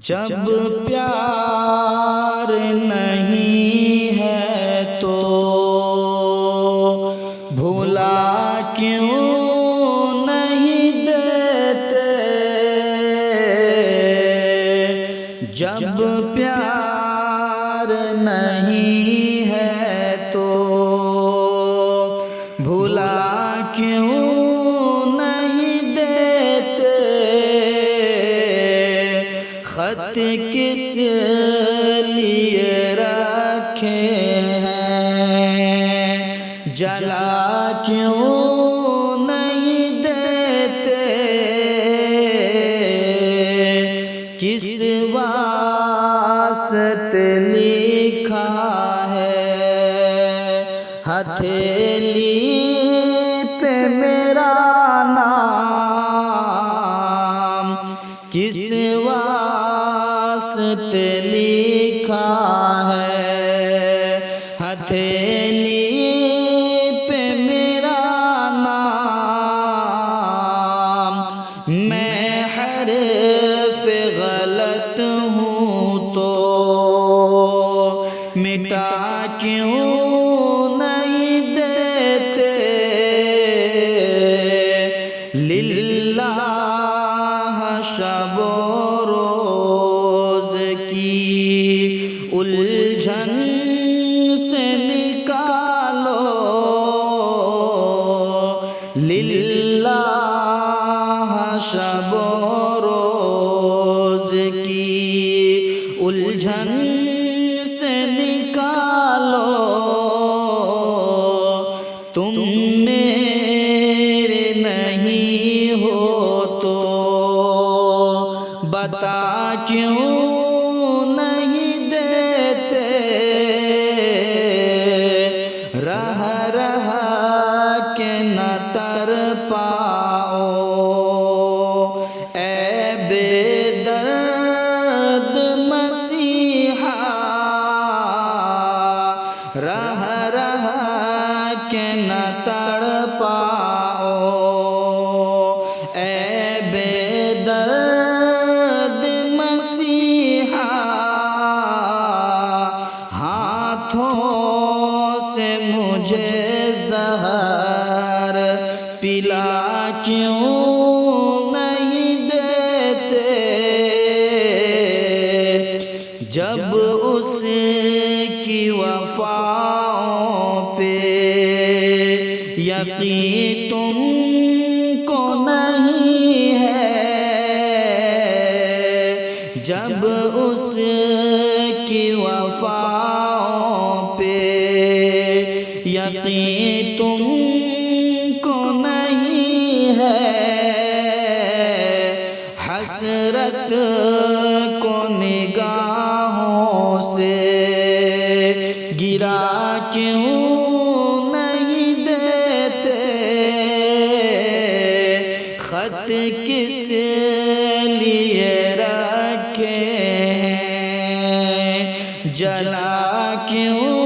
جب پیار نہیں ہے تو بھلا کیوں نہیں دیتے، جب پیار نہیں ہے تو بھلا کیوں نہیں دیتے، خط کس لیے رکھے ہیں، جلا کیوں نہیں دیتے، کس واسطے لکھا ہے ہتھیلی پہ میرا نام، کس واسطے لکھا ہے ہتھیلی پہ میرا نام، میں حرف غلط ہوں تو مٹا کیوں نہیں دیتے، للہ شب و روز کی الجھن سے نکالو، للہ شب و روز کی الجھن سے نکالو، تم میرے نہیں ہو تو بتا کیوں نہیں دیتے، رہ رہ کے نہ تر پاؤ اے بے درد مسیحا، رہ رہ کے نہ تڑ پاؤ اے بے درد مسیحا، ہاتھوں سے مجھے زہر پلا کیوں نہیں دیتے، جب اس کی وفاؤں پہ یقین تم کو نہیں ہے، جب اس کی وفاؤں پہ یقین تم کو نہیں ہے، حسرت کو نگاہوں سے گرا کیوں نہیں دیتے، خط کس لیے رکھے ہیں، جلا کیوں